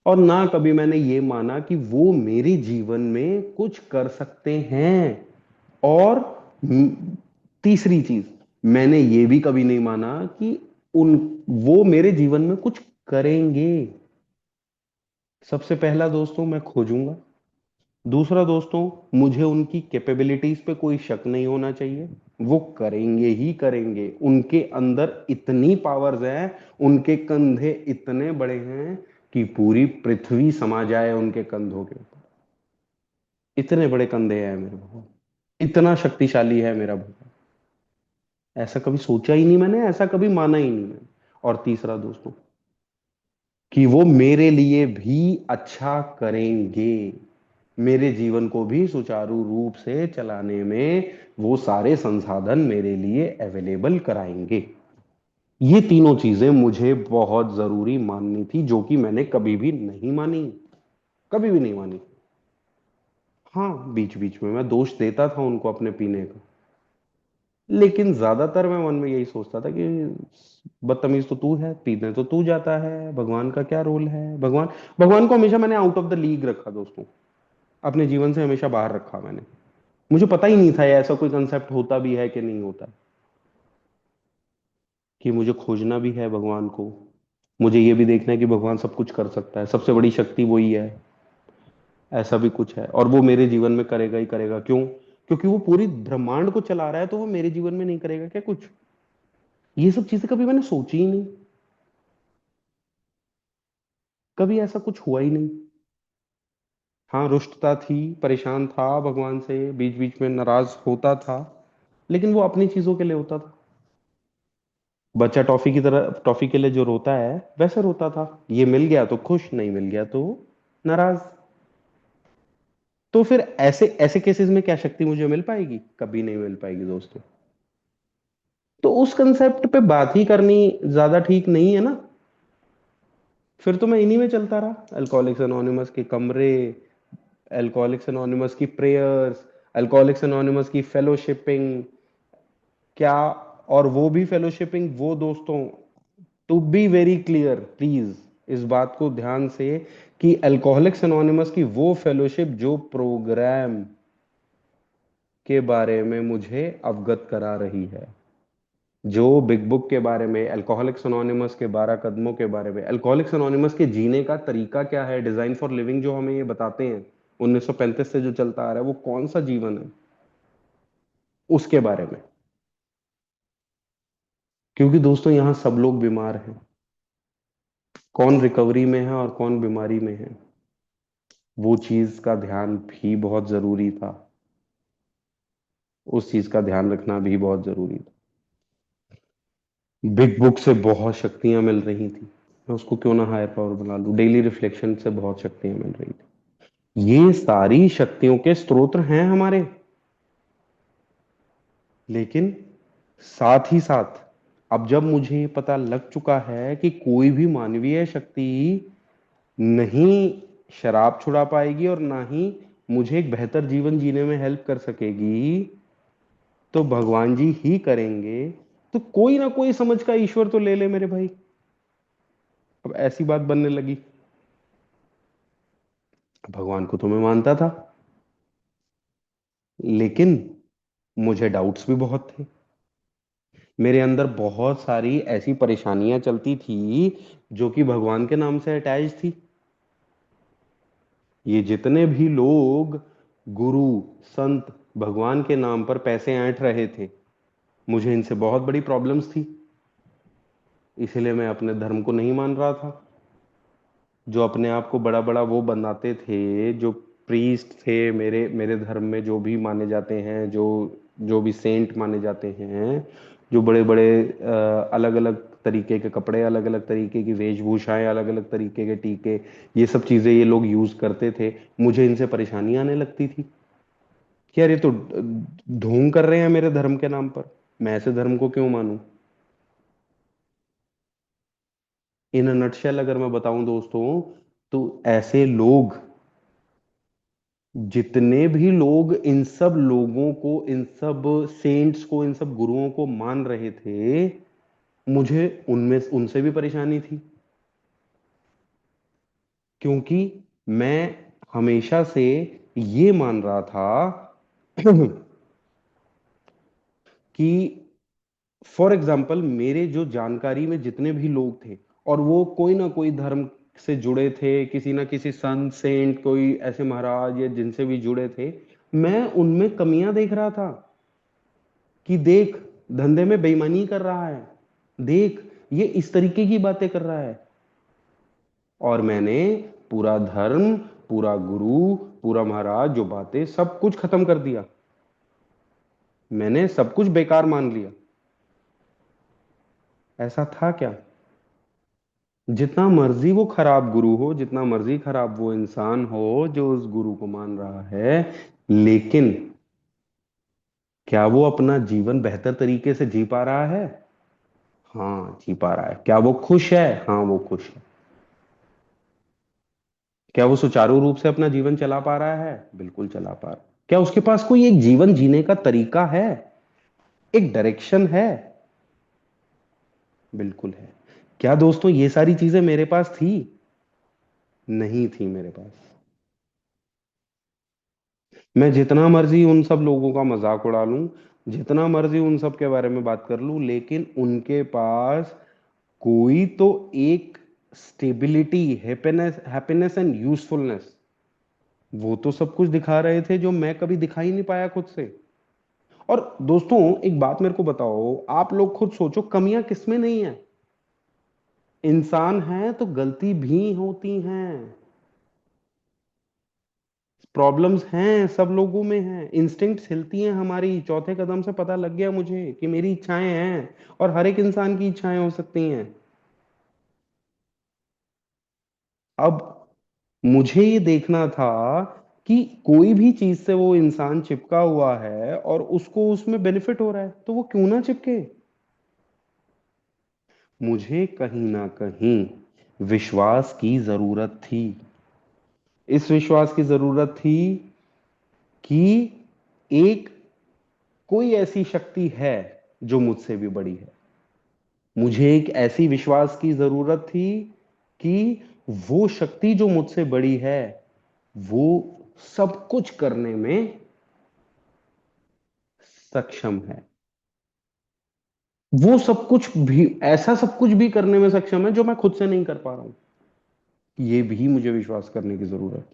और ना कभी मैंने ये माना कि वो मेरे जीवन में कुछ कर सकते हैं। और तीसरी चीज, मैंने ये भी कभी नहीं माना कि उन वो मेरे जीवन में कुछ करेंगे। सबसे पहला दोस्तों, मैं खोजूंगा। दूसरा दोस्तों, मुझे उनकी कैपेबिलिटीज पे कोई शक नहीं होना चाहिए। वो करेंगे ही करेंगे, उनके अंदर इतनी पावर्स हैं, उनके कंधे इतने बड़े हैं कि पूरी पृथ्वी समा जाए उनके कंधों के ऊपर। इतने बड़े कंधे हैं मेरे भगवान, इतना शक्तिशाली है मेरा भगवान। ऐसा कभी सोचा ही नहीं मैंने, ऐसा कभी माना ही नहीं मैंने। और तीसरा दोस्तों, कि वो मेरे लिए भी अच्छा करेंगे, मेरे जीवन को भी सुचारू रूप से चलाने में वो सारे संसाधन मेरे लिए अवेलेबल कराएंगे। ये तीनों चीजें मुझे बहुत जरूरी माननी थी, जो कि मैंने कभी भी नहीं मानी, कभी भी नहीं मानी। हाँ, बीच बीच में मैं दोष देता था उनको अपने पीने का, लेकिन ज्यादातर मैं मन में यही सोचता था कि बदतमीज तो तू है, पीने तो तू जाता है, भगवान का क्या रोल है। भगवान भगवान को हमेशा मैंने आउट ऑफ द लीग रखा दोस्तों, अपने जीवन से हमेशा बाहर रखा मैंने। मुझे पता ही नहीं था ये ऐसा कोई कंसेप्ट होता भी है कि नहीं होता, कि मुझे खोजना भी है भगवान को। मुझे ये भी देखना है कि भगवान सब कुछ कर सकता है, सबसे बड़ी शक्ति वही है। ऐसा भी कुछ है, और वो मेरे जीवन में करेगा ही करेगा। क्यों? क्योंकि वो पूरी ब्रह्मांड को चला रहा है, तो वो मेरे जीवन में नहीं करेगा क्या कुछ? ये सब चीजें कभी मैंने सोची ही नहीं, कभी ऐसा कुछ हुआ ही नहीं। हाँ, रुष्टता थी, परेशान था भगवान से, बीच बीच में नाराज होता था, लेकिन वो अपनी चीजों के लिए होता था। बच्चा टॉफी की तरह, टॉफी के लिए जो रोता है वैसे रोता था। ये मिल गया तो खुश, नहीं मिल गया तो नाराज। तो फिर ऐसे ऐसे केसेस में क्या शक्ति मुझे मिल पाएगी? कभी नहीं मिल पाएगी दोस्तों। तो उस कंसेप्ट पे बात ही करनी ज्यादा ठीक नहीं है ना। फिर तो मैं इन्हीं में चलता रहा, अल्कोहलिक्स अनोनिमस के कमरे, अल्कोहलिक्स अनोनिमस की प्रेयर्स, अल्कोहलिक्स अनोनिमस की फेलोशिपिंग, क्या। और वो भी फेलोशिपिंग वो दोस्तों, to be very clear please, इस बात को ध्यान से, कि अल्कोहलिक्स अनोनिमस की वो फेलोशिप जो प्रोग्राम के बारे में मुझे अवगत करा रही है, जो बिग बुक के बारे में, अल्कोहलिक्स अनोनिमस के 12 कदमों के बारे में, अल्कोहलिक्स अनोनिमस के जीने का तरीका क्या है, डिजाइन फॉर लिविंग जो हमें ये बताते हैं 1935 से जो चलता आ रहा है, वो कौन सा जीवन है, उसके बारे में। क्योंकि दोस्तों, यहां सब लोग बीमार हैं। कौन रिकवरी में है और कौन बीमारी में है, वो चीज का ध्यान भी बहुत जरूरी था। उस चीज का ध्यान रखना भी बहुत जरूरी था। बिग बुक से बहुत शक्तियां मिल रही थी, मैं उसको क्यों ना हायर पावर बना लूं। डेली रिफ्लेक्शन से बहुत शक्तियां मिल रही थी। ये सारी शक्तियों के स्रोत हैं हमारे। लेकिन साथ ही साथ, अब जब मुझे पता लग चुका है कि कोई भी मानवीय शक्ति नहीं शराब छुड़ा पाएगी और ना ही मुझे एक बेहतर जीवन जीने में हेल्प कर सकेगी, तो भगवान जी ही करेंगे। तो कोई ना कोई समझ का ईश्वर तो ले ले मेरे भाई। अब ऐसी बात बनने लगी। भगवान को तो मैं मानता था, लेकिन मुझे डाउट्स भी बहुत थे। मेरे अंदर बहुत सारी ऐसी परेशानियां चलती थी जो कि भगवान के नाम से अटैच थी। ये जितने भी लोग गुरु, संत, भगवान के नाम पर पैसे ऐंठ रहे थे। मुझे इनसे बहुत बड़ी प्रॉब्लम्स थी, इसीलिए मैं अपने धर्म को नहीं मान रहा था। जो अपने आप को बड़ा बड़ा वो बनाते थे, जो प्रीस्ट थे मेरे मेरे धर्म में, जो भी माने जाते हैं, जो जो भी सेंट माने जाते हैं, जो बड़े बड़े अलग अलग तरीके के कपड़े, अलग अलग तरीके की वेशभूषाएं, अलग अलग तरीके के टीके, ये सब चीजें ये लोग यूज करते थे। मुझे इनसे परेशानी आने लगती थी कि यार ये तो ढोंग कर रहे हैं मेरे धर्म के नाम पर, मैं ऐसे धर्म को क्यों मानूं। इन नटशेल अगर मैं बताऊं दोस्तों, तो ऐसे लोग, जितने भी लोग इन सब लोगों को, इन सब सेंट्स को, इन सब गुरुओं को मान रहे थे, मुझे उनमें उनसे भी परेशानी थी। क्योंकि मैं हमेशा से ये मान रहा था कि फॉर एग्जाम्पल मेरे जो जानकारी में जितने भी लोग थे, और वो कोई ना कोई धर्म से जुड़े थे, किसी ना किसी संत सेंट, कोई ऐसे महाराज या जिनसे भी जुड़े थे, मैं उनमें कमियां देख रहा था कि देख, धंधे में बेईमानी कर रहा है, देख ये इस तरीके की बातें कर रहा है। और मैंने पूरा धर्म, पूरा गुरु, पूरा महाराज, जो बातें, सब कुछ खत्म कर दिया। मैंने सब कुछ बेकार मान लिया। ऐसा था क्या? जितना मर्जी वो खराब गुरु हो, जितना मर्जी खराब वो इंसान हो जो उस गुरु को मान रहा है, लेकिन क्या वो अपना जीवन बेहतर तरीके से जी पा रहा है? हाँ, जी पा रहा है। क्या वो खुश है? हाँ, वो खुश है। क्या वो सुचारू रूप से अपना जीवन चला पा रहा है? बिल्कुल चला पा रहा है। क्या उसके पास कोई एक जीवन जीने का तरीका है, एक डायरेक्शन है? बिल्कुल है। क्या दोस्तों ये सारी चीजें मेरे पास थी? नहीं थी मेरे पास। मैं जितना मर्जी उन सब लोगों का मजाक उड़ा लूं, जितना मर्जी उन सब के बारे में बात कर लूं, लेकिन उनके पास कोई तो एक stability, happiness, happiness and usefulness, वो तो सब कुछ दिखा रहे थे जो मैं कभी दिखा ही नहीं पाया खुद से। और दोस्तों एक बात मेरे को बताओ, आप लोग खुद सोचो, कमियां किसमें नहीं है? इंसान है तो गलती भी होती हैं, प्रॉब्लम्स हैं, सब लोगों में हैं, इंस्टिंक्ट्स हिलती हैं हमारी। चौथे कदम से पता लग गया मुझे कि मेरी इच्छाएं हैं, और हर एक इंसान की इच्छाएं हो सकती हैं। अब मुझे ये देखना था कि कोई भी चीज से वो इंसान चिपका हुआ है और उसको उसमें बेनिफिट हो रहा है, तो वो क्यों ना चिपके। मुझे कहीं ना कहीं विश्वास की जरूरत थी। इस विश्वास की जरूरत थी कि एक कोई ऐसी शक्ति है जो मुझसे भी बड़ी है। मुझे एक ऐसी विश्वास की जरूरत थी कि वो शक्ति जो मुझसे बड़ी है, वो सब कुछ करने में सक्षम है। वो सब कुछ भी, ऐसा सब कुछ भी करने में सक्षम है जो मैं खुद से नहीं कर पा रहा हूं। ये भी मुझे विश्वास करने की जरूरत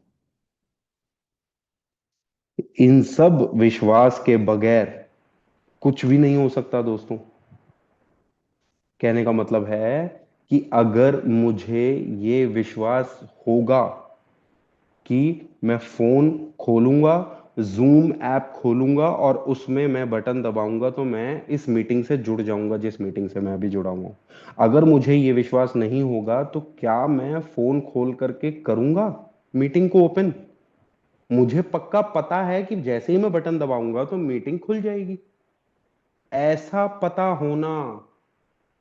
है। इन सब विश्वास के बगैर कुछ भी नहीं हो सकता दोस्तों। कहने का मतलब है कि अगर मुझे ये विश्वास होगा कि मैं फोन खोलूंगा, जूम ऐप खोलूंगा और उसमें मैं बटन दबाऊंगा तो मैं इस मीटिंग से जुड़ जाऊंगा, जिस मीटिंग से मैं अभी जुड़ा हुआ हूं। अगर मुझे ये विश्वास नहीं होगा तो क्या मैं फोन खोल करके करूंगा मीटिंग को ओपन? मुझे पक्का पता है कि जैसे ही मैं बटन दबाऊंगा तो मीटिंग खुल जाएगी। ऐसा पता होना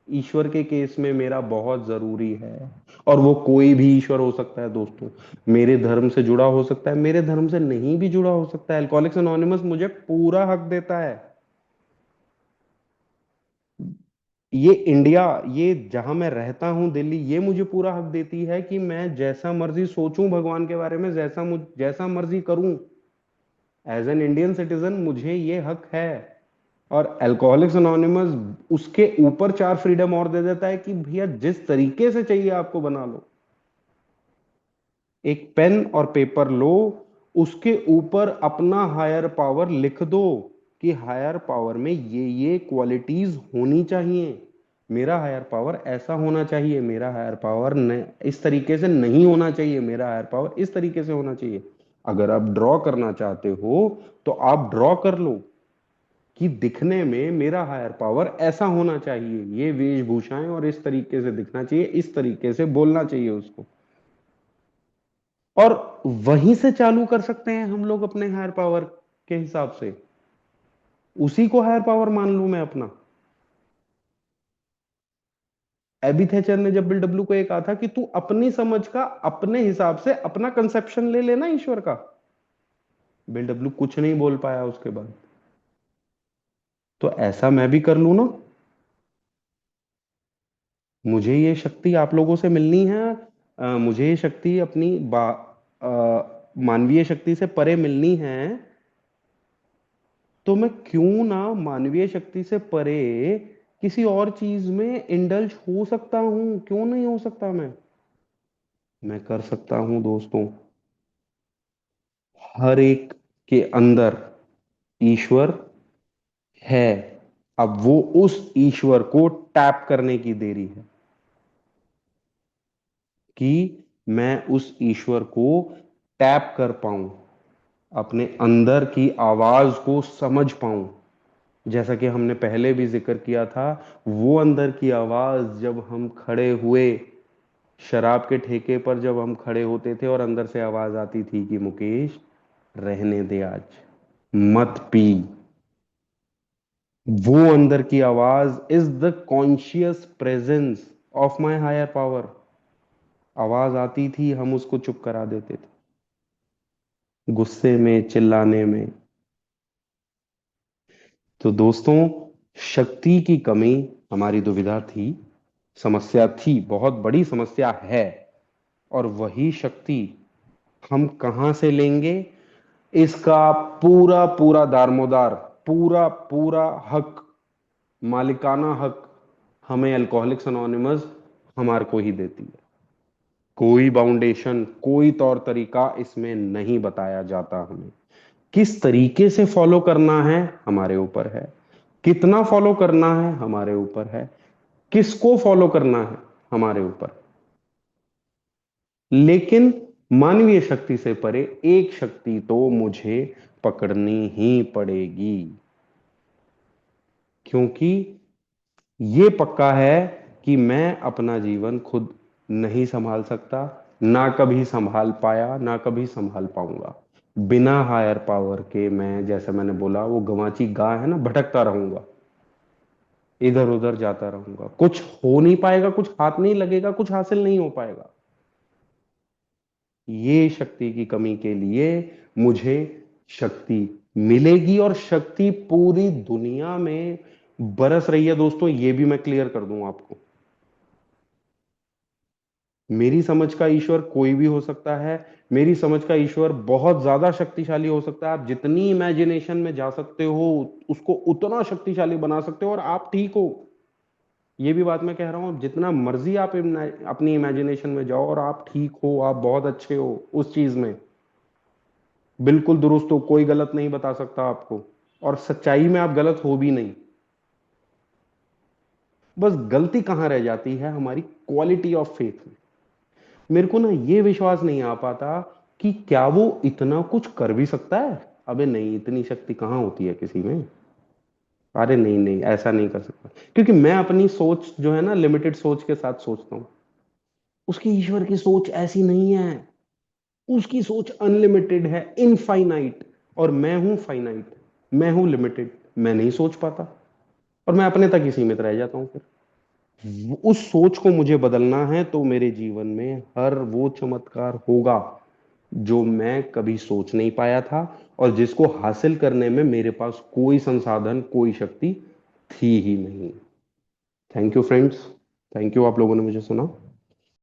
ईश्वर के केस में मेरा बहुत जरूरी है। और वो कोई भी ईश्वर हो सकता है दोस्तों। मेरे धर्म से जुड़ा हो सकता है, मेरे धर्म से नहीं भी जुड़ा हो सकता है। अल्कोहलिक्स अनोनिमस मुझे पूरा हक देता है। ये इंडिया, ये जहां मैं रहता हूं दिल्ली, ये मुझे पूरा हक देती है कि मैं जैसा मर्जी सोचूं भगवान के बारे में, जैसा मर्जी करूं। एज एन इंडियन सिटीजन मुझे ये हक है। और अल्कोहलिक्स अनोनिमस उसके ऊपर चार फ्रीडम और दे देता है कि भैया जिस तरीके से चाहिए आपको बना लो। एक पेन और पेपर लो, उसके ऊपर अपना हायर पावर लिख दो कि हायर पावर में ये क्वालिटीज होनी चाहिए। मेरा हायर पावर ऐसा होना चाहिए, मेरा हायर पावर इस तरीके से नहीं होना चाहिए, मेरा हायर पावर इस तरीके से होना चाहिए। अगर आप ड्रॉ करना चाहते हो तो आप ड्रॉ कर लो कि दिखने में मेरा हायर पावर ऐसा होना चाहिए, ये वेशभूषाएं और इस तरीके से दिखना चाहिए, इस तरीके से बोलना चाहिए उसको। और वहीं से चालू कर सकते हैं हम लोग अपने हायर पावर के हिसाब से, उसी को हायर पावर मान लूं मैं अपना। एबी थेचर ने जब बिल डब्ल्यू को एक कहा था कि तू अपनी समझ का अपने हिसाब से अपना कंसेप्शन ले लेना ईश्वर का, बिल डब्ल्यू कुछ नहीं बोल पाया उसके बाद। तो ऐसा मैं भी कर लूं ना। मुझे ये शक्ति आप लोगों से मिलनी है, मुझे ये शक्ति अपनी मानवीय शक्ति से परे मिलनी है। तो मैं क्यों ना मानवीय शक्ति से परे किसी और चीज में इंडल्ज हो सकता हूं, क्यों नहीं हो सकता मैं कर सकता हूं दोस्तों। हर एक के अंदर ईश्वर है। अब वो उस ईश्वर को टैप करने की देरी है कि मैं उस ईश्वर को टैप कर पाऊं, अपने अंदर की आवाज को समझ पाऊं। जैसा कि हमने पहले भी जिक्र किया था, वो अंदर की आवाज जब हम खड़े हुए शराब के ठेके पर, जब हम खड़े होते थे और अंदर से आवाज आती थी कि मुकेश रहने दे आज, मत पी। वो अंदर की आवाज is the conscious presence of my higher power. आवाज आती थी, हम उसको चुप करा देते थे गुस्से में, चिल्लाने में। तो दोस्तों, शक्ति की कमी हमारी दुविधा थी, समस्या थी, बहुत बड़ी समस्या है। और वही शक्ति हम कहां से लेंगे, इसका पूरा पूरा दारमोदार, पूरा पूरा हक, मालिकाना हक हमें अल्कोहलिक्स अनोनिमस हमारे को ही देती है। कोई बाउंडेशन, कोई तौर तरीका इसमें नहीं बताया जाता हमें। किस तरीके से फॉलो करना है हमारे ऊपर है, कितना फॉलो करना है हमारे ऊपर है, किसको फॉलो करना है हमारे ऊपर। लेकिन मानवीय शक्ति से परे एक शक्ति तो मुझे पकड़नी ही पड़ेगी, क्योंकि ये पक्का है कि मैं अपना जीवन खुद नहीं संभाल सकता, ना कभी संभाल पाया, ना कभी संभाल पाऊंगा। बिना हायर पावर के मैं, जैसे मैंने बोला, वो गवाची गाय है ना, भटकता रहूंगा, इधर उधर जाता रहूंगा, कुछ हो नहीं पाएगा, कुछ हाथ नहीं लगेगा, कुछ हासिल नहीं हो पाएगा। ये शक्ति की कमी के लिए मुझे शक्ति मिलेगी, और शक्ति पूरी दुनिया में बरस रही है दोस्तों, ये भी मैं क्लियर कर दूं आपको। मेरी समझ का ईश्वर कोई भी हो सकता है, मेरी समझ का ईश्वर बहुत ज्यादा शक्तिशाली हो सकता है। आप जितनी इमेजिनेशन में जा सकते हो उसको उतना शक्तिशाली बना सकते हो, और आप ठीक हो। ये भी बात मैं कह रहा हूं, जितना मर्जी आप अपनी इमेजिनेशन में जाओ, और आप ठीक हो, आप बहुत अच्छे हो उस चीज में, बिल्कुल दुरुस्त हो, कोई गलत नहीं बता सकता आपको। और सच्चाई में आप गलत हो भी नहीं। बस गलती कहां रह जाती है, हमारी क्वालिटी ऑफ फेथ में। मेरे को ना ये विश्वास नहीं आ पाता कि क्या वो इतना कुछ कर भी सकता है। अबे नहीं, इतनी शक्ति कहाँ होती है किसी में। अरे नहीं नहीं, ऐसा नहीं कर सकता, क्योंकि मैं अपनी सोच जो है ना, लिमिटेड सोच के साथ सोचता हूं। उसकी ईश्वर की सोच ऐसी नहीं है, उसकी सोच अनलिमिटेड है, इनफाइनाइट। और मैं हूं फाइनाइट, मैं हूं लिमिटेड, मैं नहीं सोच पाता, और मैं अपने तक ही सीमित रह जाता हूं फिर। उस सोच को मुझे बदलना है, तो मेरे जीवन में हर वो चमत्कार होगा जो मैं कभी सोच नहीं पाया था, और जिसको हासिल करने में मेरे पास कोई संसाधन, कोई शक्ति थी ही नहीं। Thank you friends, thank you आप लोगों ने मुझे सुना।